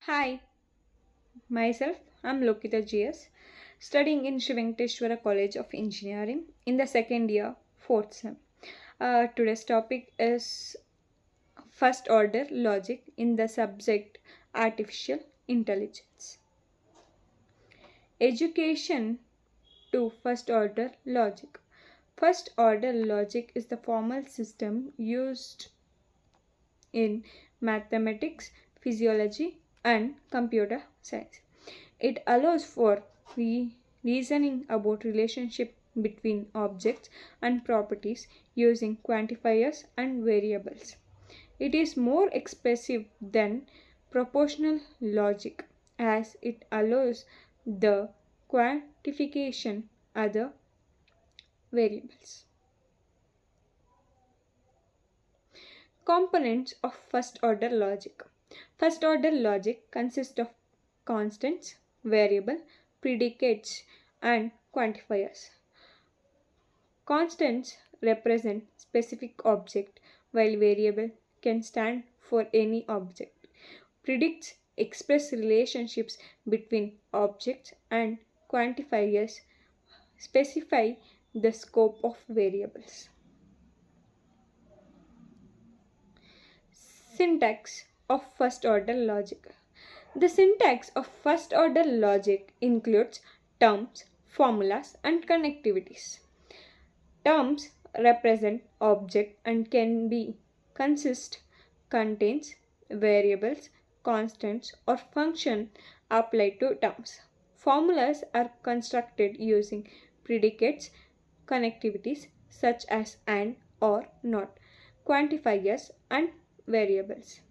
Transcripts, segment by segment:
Hi, myself, I'm Lokita GS, studying in Sri Venkateshwara College of Engineering in the second year, fourth sem. Today's topic is first order logic in the subject artificial intelligence. Education to first order logic. First order logic is the formal system used in mathematics, physiology, and computer science. It allows for reasoning about relationship between objects and properties using quantifiers and variables. It is more expressive than propositional logic as it allows the quantification other variables. Components of first order logic. First order logic consists of constants, variable, predicates, and quantifiers. Constants represent specific object while variable can stand for any object. Predicts express relationships between objects and quantifiers specify the scope of variables. Syntax of first order logic. The syntax of first order logic includes terms, formulas, and connectivities. Terms represent object and can be consist, contains variables, constants, or function applied to terms. Formulas are constructed using predicates, connectivities such as and or not, quantifiers, and variables.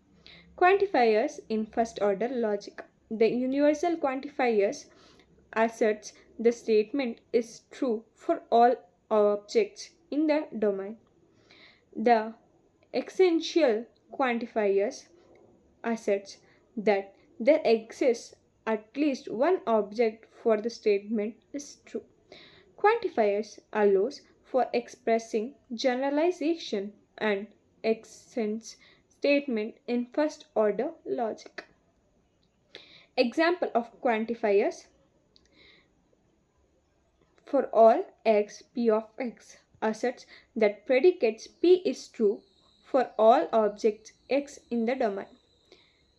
Quantifiers in first order logic. The universal quantifiers asserts the statement is true for all objects in the domain. The essential quantifiers asserts that there exists at least one object for the statement is true. Quantifiers allows for expressing generalization and extends statement in first order logic. Example of quantifiers: for all x p of x asserts that predicates p is true for all objects x in the domain.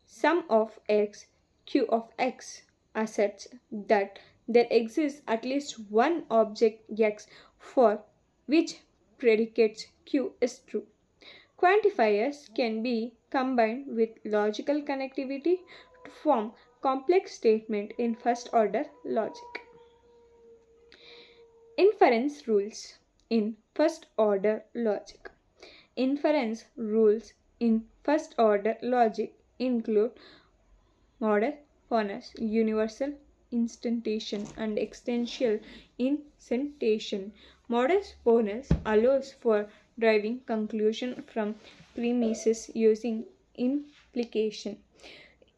Sum of x q of x asserts that there exists at least one object x for which predicates q is true. Quantifiers can be combined with logical connectivity to form complex statement in first order logic. Inference rules in first order logic. Inference rules in first order logic include model bonus, universal instantiation, and extensional instantiation. Modus bonus allows for driving conclusion from premises using implication.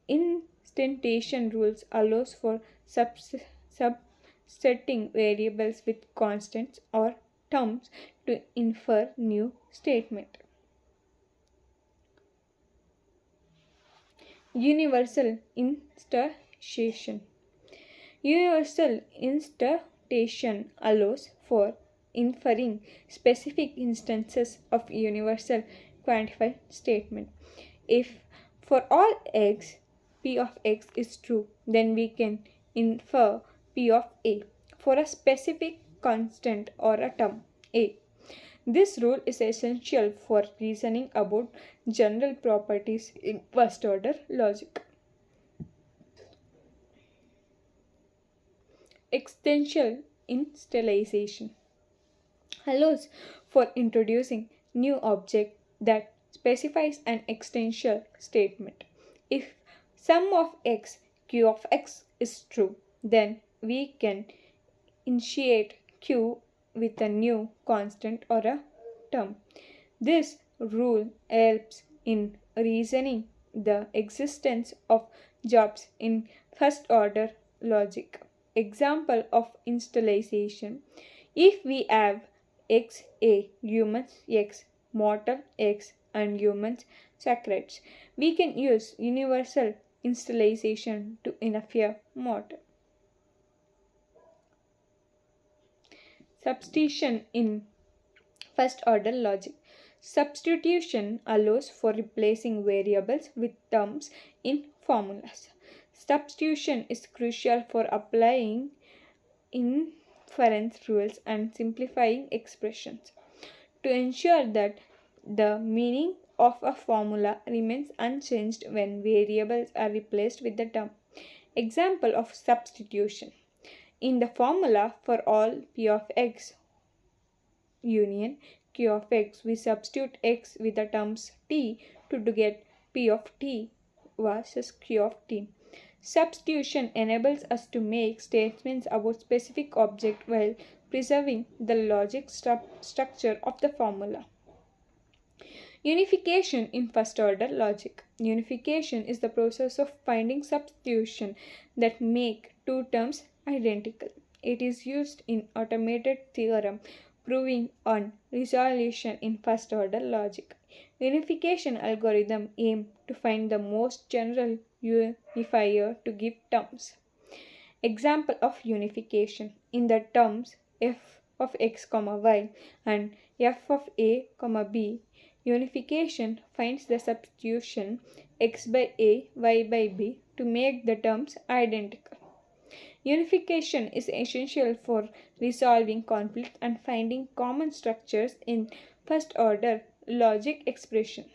Instantiation rules allows for subsetting variables with constants or terms to infer new statement. Universal instantiation. Universal instantiation allows for inferring specific instances of universal quantified statement. If for all x p of x is true, then we can infer p of a for a specific constant or a term a. This rule is essential for reasoning about general properties in first order logic. Extensional initialization allows for introducing new object that specifies an extensional statement. If sum of x q of x is true, then we can initiate q with a new constant or a term. This rule helps in reasoning the existence of jobs in first order logic. Example of initialization: if we have x a humans x mortal x and humans sacreds, we can use universal initialization to interfere model. Substitution in first order logic. Substitution allows for replacing variables with terms in formulas. Substitution is crucial for applying inference rules and simplifying expressions. To ensure that the meaning of a formula remains unchanged when variables are replaced with the term. Example of substitution. In the formula for all p of x union q of x, we substitute x with the terms t to get p of t versus q of t. Substitution enables us to make statements about specific object while preserving the logic structure of the formula. Unification in first order logic. Unification is the process of finding substitution that make two terms identical. It is used in automated theorem proving on resolution in first order logic. Unification algorithm aim to find the most general unifier to give terms. Example of unification in the terms f of x, y and f of a, b. Unification finds the substitution x by a, y by b to make the terms identical. Unification is essential for resolving conflicts and finding common structures in first order logic expression.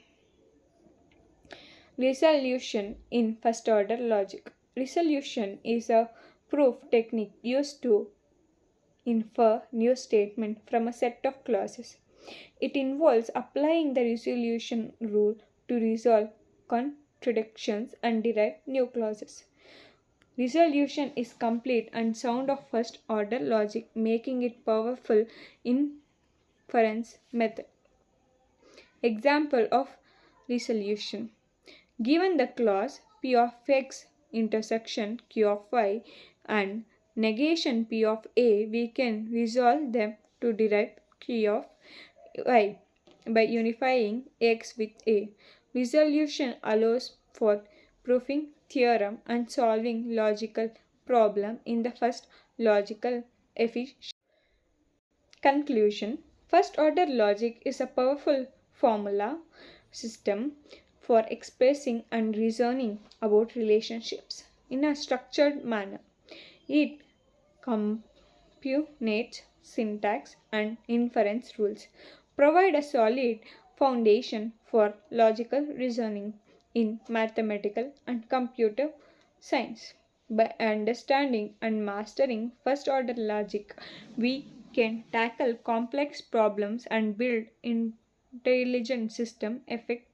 Resolution in first order logic. Resolution is a proof technique used to infer new statement from a set of clauses. It involves applying the resolution rule to resolve contradictions and derive new clauses. Resolution is complete and sound of first order logic, making it powerful inference method. Example of resolution. Given the clause p of x intersection q of y and negation p of a, we can resolve them to derive q of y by unifying x with a. Resolution allows for proving theorem and solving logical problem in the first logical efficient. Conclusion. First order logic is a powerful formula system for expressing and reasoning about relationships in a structured manner. It computes syntax and inference rules, provide a solid foundation for logical reasoning in mathematical and computer science. By understanding and mastering first order logic, we can tackle complex problems and build intelligent system effectively.